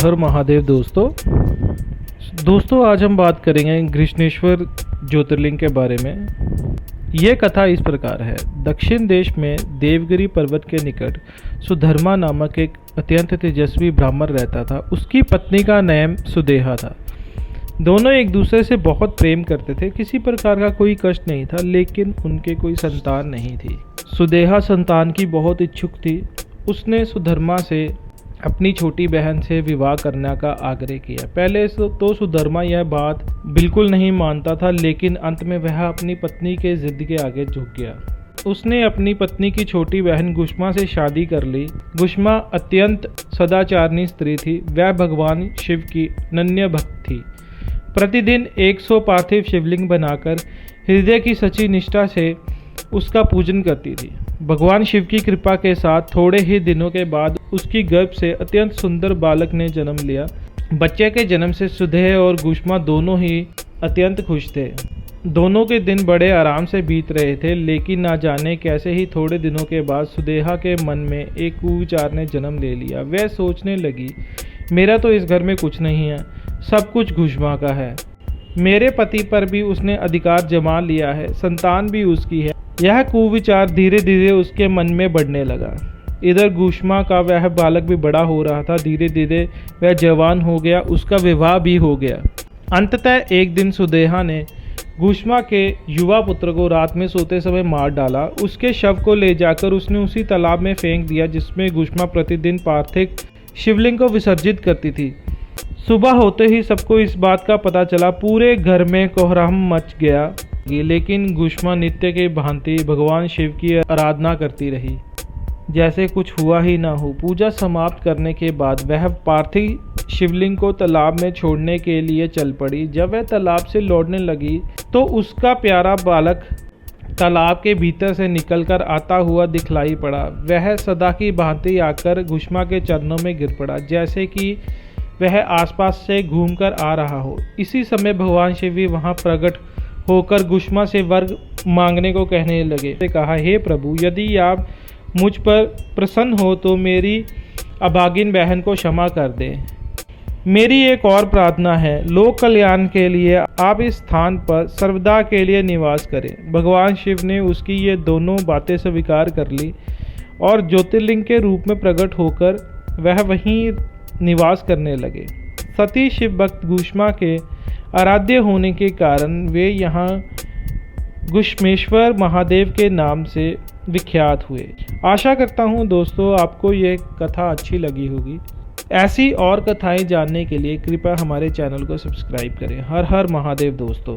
हर महादेव दोस्तों आज हम बात करेंगे घृष्णेश्वर ज्योतिर्लिंग के बारे में। यह कथा इस प्रकार है। दक्षिण देश में देवगिरी पर्वत के निकट सुधर्मा नामक एक अत्यंत तेजस्वी ब्राह्मण रहता था। उसकी पत्नी का नाम सुदेहा था। दोनों एक दूसरे से बहुत प्रेम करते थे। किसी प्रकार का कोई कष्ट नहीं था, लेकिन उनके कोई संतान नहीं थी। सुदेहा संतान की बहुत इच्छुक थी। उसने सुधर्मा से अपनी छोटी बहन से विवाह करने का आग्रह किया। पहले तो सुधर्मा यह बात बिल्कुल नहीं मानता था, लेकिन अंत में वह अपनी पत्नी के जिद के आगे झुक गया। उसने अपनी पत्नी की छोटी बहन गुष्मा से शादी कर ली। गुष्मा अत्यंत सदाचारणी स्त्री थी। वह भगवान शिव की अनन्य भक्त थी। प्रतिदिन 100 पार्थिव शिवलिंग बनाकर हृदय की सच्ची निष्ठा से उसका पूजन करती थी। भगवान शिव की कृपा के साथ थोड़े ही दिनों के बाद उसकी गर्भ से अत्यंत सुंदर बालक ने जन्म लिया। बच्चे के जन्म से सुदेह और गुष्मा दोनों ही अत्यंत खुश थे। दोनों के दिन बड़े आराम से बीत रहे थे, लेकिन ना जाने कैसे ही थोड़े दिनों के बाद सुदेहा के मन में एक कुविचार ने जन्म ले लिया। वह सोचने लगी, मेरा तो इस घर में कुछ नहीं है, सब कुछ गुष्मा का है। मेरे पति पर भी उसने अधिकार जमा लिया है, संतान भी उसकी है। यह कुविचार धीरे धीरे उसके मन में बढ़ने लगा। इधर गुष्मा का वह बालक भी बड़ा हो रहा था। धीरे धीरे वह जवान हो गया, उसका विवाह भी हो गया। अंततः एक दिन सुदेहा ने गुष्मा के युवा पुत्र को रात में सोते समय मार डाला। उसके शव को ले जाकर उसने उसी तालाब में फेंक दिया जिसमें गुष्मा प्रतिदिन पार्थिव शिवलिंग को विसर्जित करती थी। सुबह होते ही सबको इस बात का पता चला। पूरे घर में कोहराम मच गया, लेकिन गुष्मा नित्य के भांति भगवान शिव की आराधना करती रही, जैसे कुछ हुआ ही ना हो। पूजा समाप्त करने के बाद वह पार्थिव शिवलिंग को तालाब में छोड़ने के लिए चल पड़ी। जब वह तालाब से लौटने लगी तो उसका प्यारा बालक तालाब के भीतर से निकलकर आता हुआ दिखलाई पड़ा। वह सदा की भांति आकर गुष्मा के चरणों में गिर पड़ा, जैसे कि वह आसपास से घूमकर आ रहा हो। इसी समय भगवान शिव भी वहां प्रकट होकर गुष्मा से वर मांगने को कहने लगे। कहा, हे प्रभु, यदि आप मुझ पर प्रसन्न हो तो मेरी अभागिन बहन को क्षमा कर दें। मेरी एक और प्रार्थना है, लोक कल्याण के लिए आप इस स्थान पर सर्वदा के लिए निवास करें। भगवान शिव ने उसकी ये दोनों बातें स्वीकार कर ली और ज्योतिर्लिंग के रूप में प्रकट होकर वह वहीं निवास करने लगे। सती शिव भक्त गुष्मा के आराध्य होने के कारण वे यहाँ घृष्णेश्वर महादेव के नाम से विख्यात हुए। आशा करता हूँ दोस्तों आपको ये कथा अच्छी लगी होगी। ऐसी और कथाएं जानने के लिए कृपया हमारे चैनल को सब्सक्राइब करें। हर हर महादेव दोस्तों।